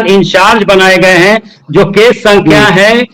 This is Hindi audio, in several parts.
इंचार्ज बनाए गए हैं, जो केस संख्या है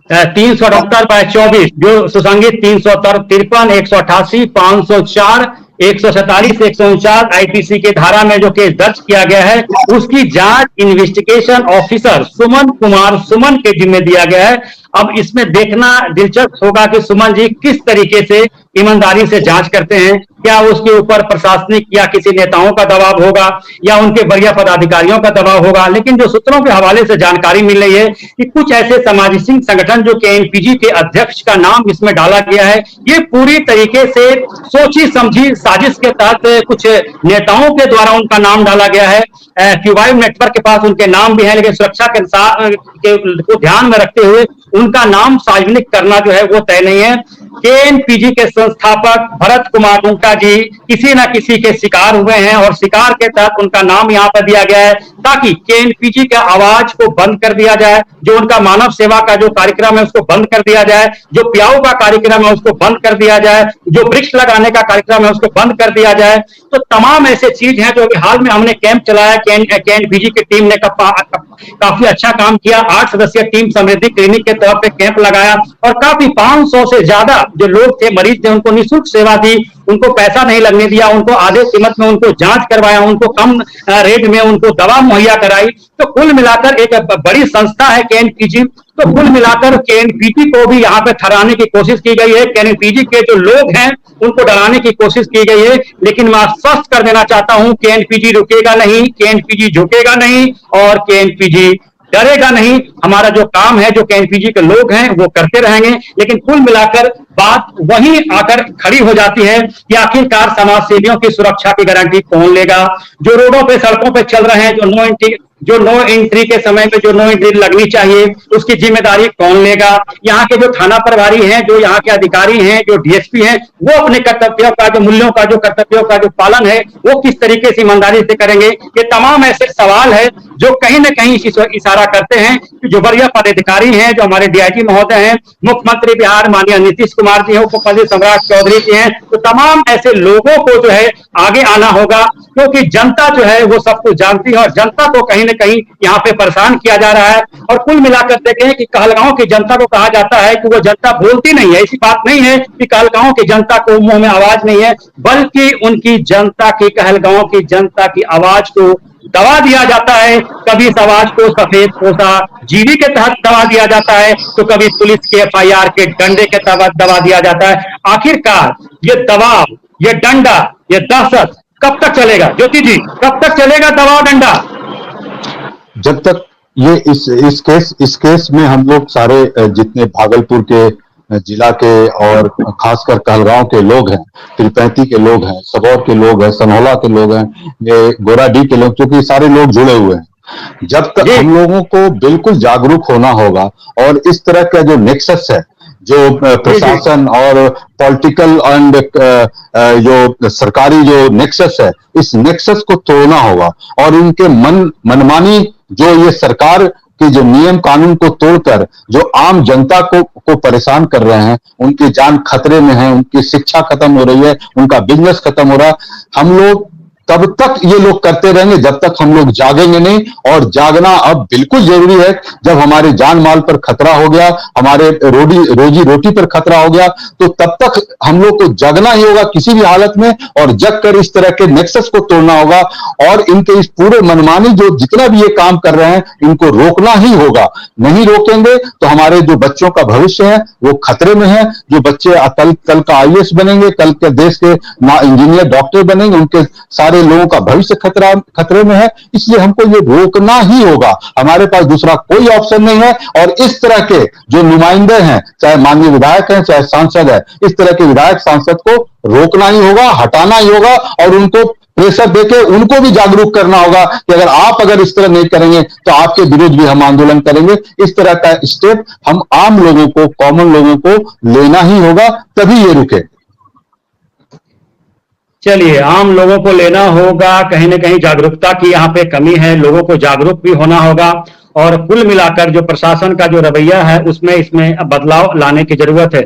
370/24, जो सुसंगित 353, 188, 504, 147, 149 आईपीसी के धारा में जो केस दर्ज किया गया है, उसकी जांच इन्वेस्टिगेशन ऑफिसर सुमन कुमार सुमन के जिम्मे दिया गया है। अब इसमें देखना दिलचस्प होगा कि सुमन जी किस तरीके से ईमानदारी से जांच करते हैं। क्या उसके ऊपर प्रशासनिक या किसी नेताओं का दबाव होगा या उनके वरीय पदाधिकारियों का दबाव होगा, लेकिन जो सूत्रों के हवाले से जानकारी मिल रही है कि कुछ ऐसे सामाजिक संगठन जो के एनपीजी के अध्यक्ष का नाम इसमें डाला गया है, ये पूरी तरीके से सोची समझी साजिश के तहत कुछ नेताओं के द्वारा उनका नाम डाला गया है। क्यूबाइव नेटवर्क के पास उनके नाम भी है, लेकिन सुरक्षा को ध्यान में रखते हुए उनका नाम सार्वजनिक करना जो है वो तय नहीं है। केएनपीजी के संस्थापक भरत कुमार मुंडा जी किसी न किसी के शिकार हुए हैं और शिकार के तहत उनका नाम यहां पर दिया गया है, ताकि केएनपीजी के आवाज को बंद कर दिया जाए, जो उनका मानव सेवा का जो कार्यक्रम है उसको बंद कर दिया जाए, जो प्याऊ का कार्यक्रम है उसको बंद कर दिया जाए, जो वृक्ष लगाने का कार्यक्रम है उसको बंद कर दिया जाए। तो तमाम ऐसे चीज हैं जो अभी हाल में हमने कैंप चलाया, केएनपीजी की टीम ने काफी अच्छा काम किया। 8 सदस्यीय टीम समृद्धि क्लिनिक के तौर पे कैंप लगाया और काफी 500 से ज्यादा जो लोग थे, मरीज थे, उनको निःशुल्क सेवा दी, उनको पैसा नहीं लगने दिया, उनको आधे कीमत में उनको जांच करवाया, उनको कम रेट में उनको दवा मुहैया कराई। तो कुल मिलाकर एक बड़ी संस्था है केएनपीजी। तो कुल मिलाकर केएनपीजी को भी यहाँ पे ठहराने की कोशिश की गई है, केएनपीजी के जो लोग हैं उनको डराने की कोशिश की गई है। लेकिन मैं स्पष्ट कर देना चाहता हूं, केएनपीजी रुकेगा नहीं, केएनपीजी झुकेगा नहीं और केएनपीजी डरेगा नहीं। हमारा जो काम है, जो केएनपीजी के लोग हैं वो करते रहेंगे। लेकिन कुल मिलाकर बात वहीं आकर खड़ी हो जाती है कि आखिरकार समाज सेवियों की सुरक्षा की गारंटी कौन लेगा? जो रोडों पे सड़कों पे चल रहे हैं, जो नो एंट्री के समय पे जो नो एंट्री लगनी चाहिए, उसकी जिम्मेदारी कौन लेगा? यहाँ के जो थाना प्रभारी हैं, जो यहाँ के अधिकारी हैं, जो डीएसपी हैं, वो अपने कर्तव्यों का, जो मूल्यों का, जो कर्तव्यों का जो पालन है वो किस तरीके से ईमानदारी से करेंगे? ये तमाम ऐसे सवाल है जो कहीं ना कहीं इशारा करते हैं कि जो वरीय पदाधिकारी हैं, जो हमारे डीआईजी महोदय हैं, मुख्यमंत्री बिहार माननीय नीतीश कुमार जी हैं, उपमुख्यमंत्री सम्राट चौधरी जी हैं, तो तमाम ऐसे लोगों को जो है आगे आना होगा, क्योंकि जनता जो है वो सब कुछ जानती है और जनता को कहीं ना कहीं यहाँ पे परेशान किया जा रहा है। और कुल मिलाकर देखें कि कहलगांव की जनता को कहा जाता है कि वो जनता बोलती नहीं है। ऐसी बात नहीं है कि कहलगांव की जनता को मुंह में आवाज नहीं है, बल्कि उनकी जनता की, कहलगांव की जनता की आवाज को दबा दिया जाता है। कभी इस आवाज को सफेद पोशा जीवी के तहत दबा दिया जाता है, तो कभी पुलिस के एफआईआर के डंडे के तहत दबा दिया जाता है। आखिरकार ये दबाव, ये डंडा, ये दहशत कब तक चलेगा? ज्योति जी, कब तक चलेगा दबाव डंडा? जब तक ये इस केस में हम लोग सारे जितने भागलपुर के जिला के और खासकर कहलगांव के लोग हैं, त्रिपैंती के लोग हैं, सबौर के लोग हैं, सनौला के लोग हैं, ये गोराडीह के लोग, क्योंकि सारे लोग जुड़े हुए हैं। जब तक हम लोगों को बिल्कुल जागरूक होना होगा और इस तरह का जो नेक्सस है, जो प्रशासन और पॉलिटिकल एंड जो सरकारी जो नेक्सस है, इस नेक्सस को तोड़ना होगा और इनके मनमानी जो ये सरकार कि जो नियम कानून को तोड़कर जो आम जनता को परेशान कर रहे हैं, उनकी जान खतरे में है, उनकी शिक्षा खत्म हो रही है, उनका बिजनेस खत्म हो रहा है। हम लोग तब तक ये लोग करते रहेंगे जब तक हम लोग जागेंगे नहीं, और जागना अब बिल्कुल जरूरी है। जब हमारे जान माल पर खतरा हो गया, हमारे रोजी रोटी पर खतरा हो गया, तो तब तक हम लोग को जगना ही होगा किसी भी हालत में, और जग कर इस तरह के नेक्सस को तोड़ना होगा और इनके इस पूरे मनमानी जो जितना भी ये काम कर रहे हैं, इनको रोकना ही होगा। नहीं रोकेंगे तो हमारे जो बच्चों का भविष्य है वो खतरे में है। जो बच्चे कल का आईएएस बनेंगे, कल के देश के इंजीनियर, डॉक्टर बनेंगे, उनके सारे लोगों का भविष्य खतरे में है। इसलिए हमको ये रोकना ही होगा, हमारे पास दूसरा कोई ऑप्शन नहीं है। और इस तरह के जो नुमाइंदे हैं, चाहे माननीय विधायक हैं, चाहे सांसद है, इस तरह के विधायक सांसद को रोकना ही होगा, हटाना ही होगा और उनको प्रेशर देके उनको भी जागरूक करना होगा कि अगर इस तरह नहीं करेंगे तो आपके विरुद्ध भी हम आंदोलन करेंगे। इस तरह का स्टेप हम आम लोगों को, कॉमन लोगों को लेना ही होगा, तभी ये रुके। चलिए, आम लोगों को लेना होगा, कहीं ना कहीं जागरूकता की यहाँ पे कमी है, लोगों को जागरूक भी होना होगा। और कुल मिलाकर जो प्रशासन का जो रवैया है उसमें इसमें बदलाव लाने की जरूरत है।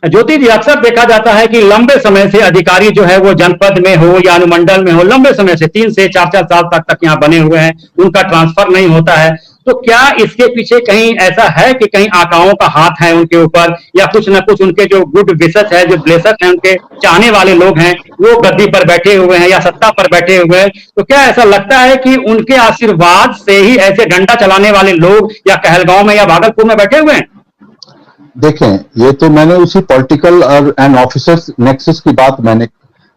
ज्योति जी, अक्सर देखा जाता है कि लंबे समय से अधिकारी जो है वो जनपद में हो या अनुमंडल में हो, लंबे समय से 3 से 4 साल तक यहाँ बने हुए हैं, उनका ट्रांसफर नहीं होता है। तो क्या इसके पीछे कहीं ऐसा है कि कहीं आकाओं का हाथ है उनके ऊपर, या कुछ ना कुछ उनके जो गुड विशेस है, जो ब्लेसर है, उनके चाहने वाले लोग हैं, वो गद्दी पर बैठे हुए हैं या सत्ता पर बैठे हुए हैं? तो क्या ऐसा लगता है कि उनके आशीर्वाद से ही ऐसे डंडा चलाने वाले लोग या कहलगांव में या भागलपुर में बैठे हुए हैं? देखें, ये तो मैंने उसी पॉलिटिकल और एंड ऑफिसर्स नेक्सस की बात मैंने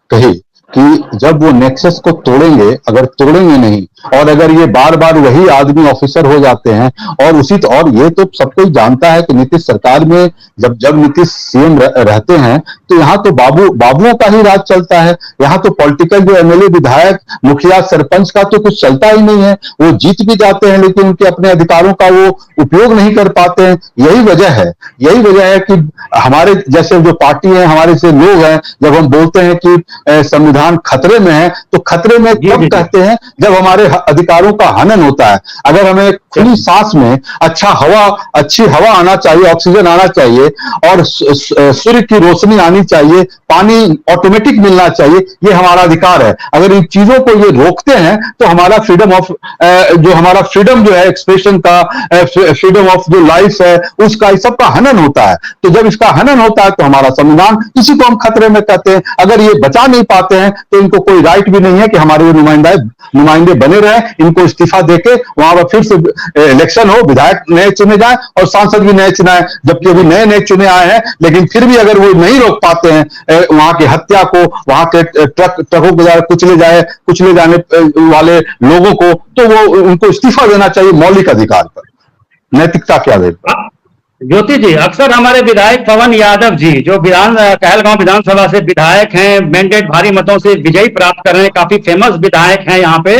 कही कि जब वो नेक्सस को तोड़ेंगे, अगर तोड़ेंगे नहीं, और अगर ये बार बार वही आदमी ऑफिसर हो जाते हैं, और ये तो सब कोई जानता है कि नीतीश सरकार में जब नीतीश सीएम रहते हैं तो यहाँ तो बाबुओं का ही राज चलता है। यहाँ तो पॉलिटिकल जो एमएलए, विधायक, मुखिया, सरपंच का तो कुछ चलता ही नहीं है। वो जीत भी जाते हैं लेकिन उनके अपने अधिकारों का वो उपयोग नहीं कर पाते हैं। यही वजह है कि हमारे जैसे जो पार्टी है, हमारे से लोग हैं, जब हम बोलते हैं कि संविधान खतरे में है, तो खतरे में कब कहते हैं? जब हमारे अधिकारों का हनन होता है। अगर हमें खुली सांस में अच्छी हवा आना चाहिए, ऑक्सीजन आना चाहिए, और सूर्य की रोशनी आनी चाहिए, पानी ऑटोमेटिक मिलना चाहिए, ये हमारा अधिकार है। अगर इन चीजों को ये रोकते हैं तो हमारा फ्रीडम जो है एक्सप्रेशन का, फ्रीडम ऑफ जो लाइफ है, उसका इस सब का हनन होता है। तो जब इसका हनन होता है तो हमारा संविधान, इसी को हम खतरे में कहते हैं। अगर ये बचा नहीं पाते हैं तो इनको कोई राइट भी नहीं है कि हमारे नुमाइंदे बने रहे। इनको इस्तीफा देके वहां पर फिर से इलेक्शन हो, विधायक नए चुने जाए और सांसद भी नए चुनाए, जबकि अभी नए चुने आए हैं। लेकिन फिर भी अगर वो नहीं रोक पाते हैं वहां की हत्या को, वहां के ट्रकों के द्वारा कुचले जाने वाले लोगों को, तो वो उनको इस्तीफा देना चाहिए मौलिक अधिकार पर, नैतिकता के आधार पर। ज्योति जी, अक्सर हमारे विधायक पवन यादव जी, जो कहलगांव विधानसभा से विधायक हैं, मैंडेट भारी मतों से विजयी प्राप्त कर रहे हैं, काफी फेमस विधायक हैं यहाँ पे,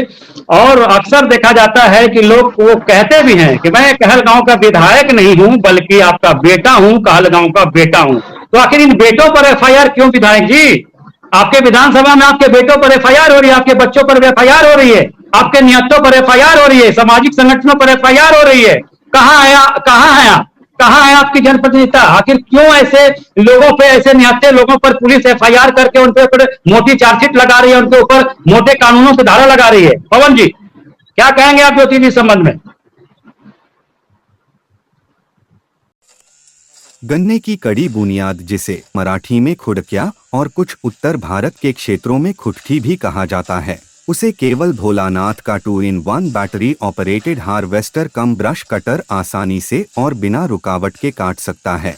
और अक्सर देखा जाता है कि लोग वो कहते भी हैं कि मैं कहलगांव का विधायक नहीं हूं बल्कि आपका बेटा हूं, कहलगांव का बेटा हूं। तो आखिर इन बेटों पर एफआईआर क्यों विधायक जी? आपके विधानसभा में आपके बेटों पर एफआईआर हो रही है, आपके बच्चों पर एफआईआर हो रही है, आपके निहत्तों पर एफआईआर हो रही है, सामाजिक संगठनों पर एफआईआर हो रही है। कहाँ है आप? कहाँ है आपकी जनप्रतिनिधिता? आखिर क्यों ऐसे लोगों पे, ऐसे निहत्थे लोगों पर पुलिस एफआईआर करके उनके ऊपर मोटी चार्जशीट लगा रही है, उनके ऊपर मोटे कानूनों से धारा लगा रही है? पवन जी, क्या कहेंगे आप ज्योति जी संबंध में? गन्ने की कड़ी बुनियाद, जिसे मराठी में खुडक्या और कुछ उत्तर भारत के क्षेत्रों में खुटकी भी कहा जाता है, उसे केवल भोलानाथ का 2-in-1 बैटरी ऑपरेटेड हार्वेस्टर कम ब्रश कटर आसानी से और बिना रुकावट के काट सकता है।